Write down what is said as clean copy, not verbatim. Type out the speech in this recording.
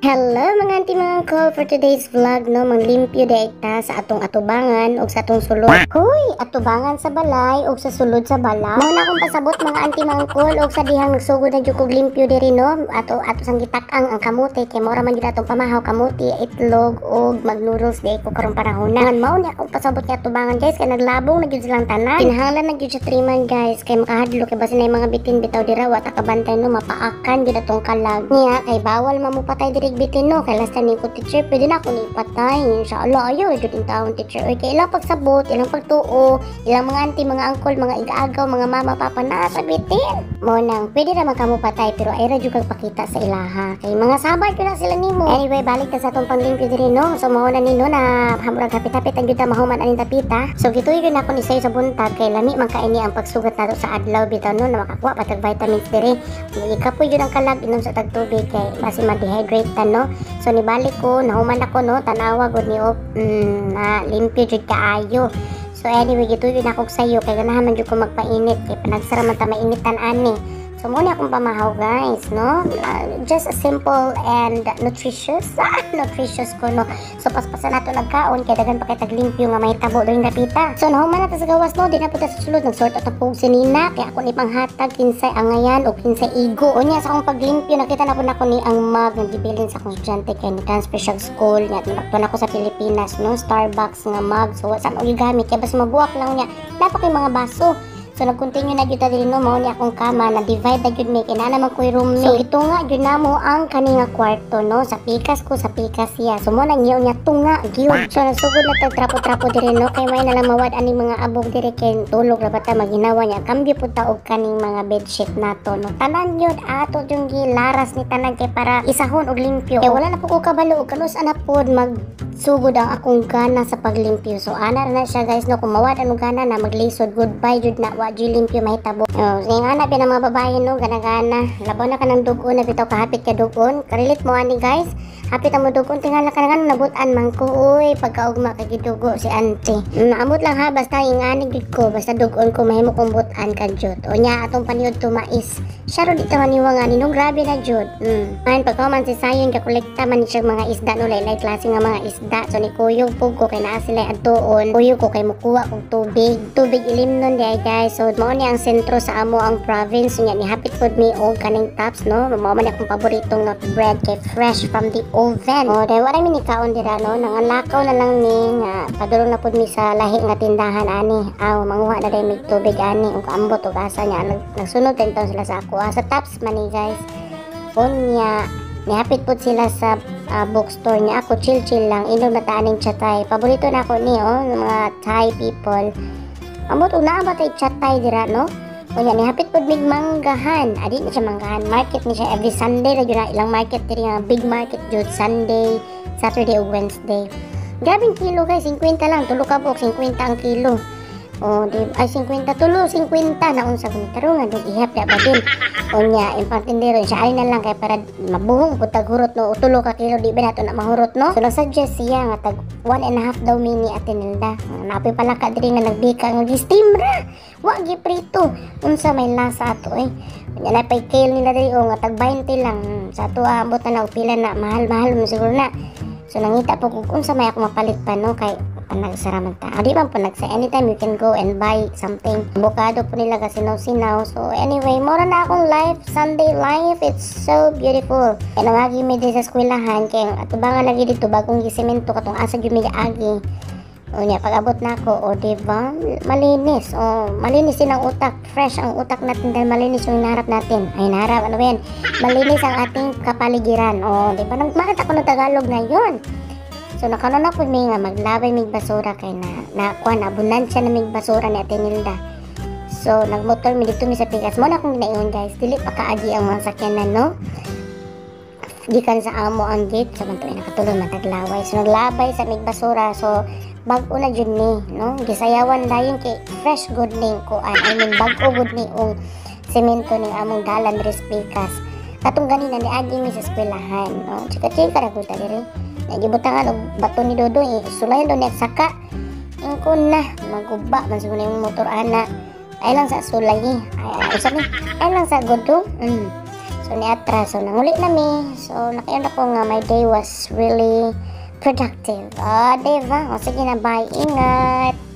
Hello mga auntie mga uncle, for today's vlog no, manglimpyo dayta sa atong atubangan o sa atong sulod. Hoy, atubangan sa balay o sa sulod sa balay. Mao na akong pasabot mga auntie mga uncle og sa dihang nagsugod na jud kog limpyo diri no. Ato sang gitak-ang ang kamote kay mora man jud atong pamahaw kamote, itlog og mag-noodles day ko karong panahon na. Mao ni akong pasabot nga atubangan guys kay naglabong na jud silang tanan. Kinahanglan na jud sa 3 man guys kay makahadlo kay basin na mga bitin bitaw dira wa ta kabantay no mapaakan jud atong kalag. Niya kay bawal mamupatay diri bitin no kay last time ko teacher pwede na ako ipatay inshallah ayo jud in taon teacher oy kay ilang pagsabot ilang pagtuo ilang mga auntie mga uncle mga igaagaw mga mama papa na sa bitin mo nang pwede ra magkamo patay pero ay ra jud kag pakita sa ilaha kay mga sabay ko na sila nimo. Anyway balik ta sa atong panglimpyo diri no, so mao na nino na hamurag hapit-hapit ang jud ta mahuman aning tapita. So gituyo na ako ni sayo sa buntag kay lami man kaini ang pagsugat nato sa adlaw bitaw no na makakuha pa tag vitamins diri. Ikapoy jud ang kalag inom sa tagtubig kay basi ma-dehydrate ta no. So nibalik ko, nahuman ako no, tanawa gud ni na limpyo jud kaayo. So anyway, gituyo na ako sayo kay ganahan man jud ko magpainit kay panagsara man ta mainitan ani. So muna akong pamahaw guys, no? Just a simple and nutritious ko no. So paspasan nato nagkaon kay daghan pa kay taglimpyo nga may tabo diri napita. So nahuman na ta sa gawas no, di na puta sa sulod nagsort at pug sinina kay ako ni panghatag kinsay angayan o kinsay igo. Unya sa akong paglimpyo nakita na po nako ni ang mug nga gibilin sa akong estudyante kay ni transfer siya school nya tinakton ako sa Pilipinas no, Starbucks nga mug. So saan og gigamit kay bas mabuwak lang nya. Napakay mga baso. So nag-continue na jud ta diri no, mao ni akong kama na divide na jud mi kay naa naman ko'y roommate. So gitunga jud namo ang kani nga kwarto no, sa pikas ko sa pikas siya. So mo nang ngiyaw niya tunga gyud. So nasugod na tag trapo-trapo diri no kay may nalang mawad ani mga abog diri kay tulog ra bata maginawa niya. Kambyo pud ta og kaning mga bedsheet nato no. Tanan jud ato jung gilaras ni tanan kay para isahon og limpyo. Kay wala na po ko kabalo og kanus ana pod sugod ang akong gana sa paglimpyo. So ana na siya guys no, kung mawad ang gana na maglisod goodbye jud na wa jud limpyo mahitabo. Sing ana bi ng mga babae no, gana-gana labaw na ka ng dugon na bitaw kahapit ka dugon. Karilit mo ani guys, hapit ang mo dugon tingala ka nga nabutan man ko uy pagkaugma kay gidugo si auntie. Naamot lang ha basta ingani gid ko basta dugon ko mahimo kong butan ka jud. O nya atong paniud tumais. Siya ro di ta maniwa nga ni no, grabe na jud. Man pagkaman si sayon ka kolekta man siya mga isda no, laylay klase nga mga isda. So ni kuyog pug ko kay naa sila adtuon. Kuyog ko kay mukuha og tubig ilimnon di guys. So mao ni ang sentro sa amo ang province nya ni hapit pod mi og kaning tops no. Mao man akong paboritong na bread kay fresh from the oven. O dai wala mi ni kaon dira no, nangalakaw na lang ni nga padulong na pod mi sa lahi nga tindahan ani. Aw manguha na dai mig tubig ani ug ambot og asa nya nagsunod tentaw sila sa ako. Sa tops man ni guys. Unya nihapit po sila sa bookstore niya. Ako chill lang inom na taaning chatay. Paborito na ako ni mga Thai people. Amot una ba tay chatay dira no? Unya nihapit po mig manggahan. Adi na siya manggahan. Market ni siya every Sunday ra jud ilang market diri nga big market jud Sunday, Saturday ug Wednesday. Grabing kilo guys, 50 lang tulo ka buok 50 ang kilo. O di ay 50 tulo 50 na unsa kun tarungan dog ihap da ba din. Unya impantindero siya ay na lang kay para mabuhong pud tag hurot no, tulo ka kilo di ba nato na mahurot no. So nag-suggest siya nga tag 1.5 daw mini atinilda. Napi pala ka diri nga nagbika nga gi-steam ra. Wa gi prito. Unsa may lasa ato eh. Unya na pay kale nila diri o nga tag 20 lang. Sa ato ambot na og pila na mahal mo siguro na. So nangita po kung unsa may ako mapalit pa no kay nagsaraman ta. Di ba po nagsa anytime you can go and buy something. Bukado po nila kasi sinaw. So anyway, mora na akong life, Sunday life. It's so beautiful. Kaya nangagi mi di sa eskwelahan kay atubangan lagi dito bagong gisemento katong asa gyud mi agi. O nya pag-abot na ako, o diba? Malinis. O malinis din ang utak. Fresh ang utak natin dahil malinis yung hinaharap natin. Ay hinaharap, ano yan? Malinis ang ating kapaligiran. O diba? Bakit ako ng Tagalog na yun? So nakano na po mi nga maglabay mig basura kay na kuan abundansya na mig basura ni Ate Nilda. So nagmotor mi dito mi sa pikas mo na akong ginaingon guys, dili pa kaagi ang mga sakyanan no. Gikan sa amo ang gate sa bantuin nakatulog mataglaway. So naglabay sa mig basura. So bag-o na jud ni no, gisayawan dayon kay fresh good ning kuan. I mean bag-o good ni og semento ning among dalan diri sa pikas. Katong ganina ni agi mi sa eskwelahan no. Chika-chika ra gud ta diri. Nagibutangan og bato ni Dodong sulayan daw niya saka ingko na maguba man siguro yung motor ana ay lang sa sulay ay lang sa godong So niatra, so nangulit nami. So nakayon ako nga my day was really productive. Diba? O sige na, bye. Ingat.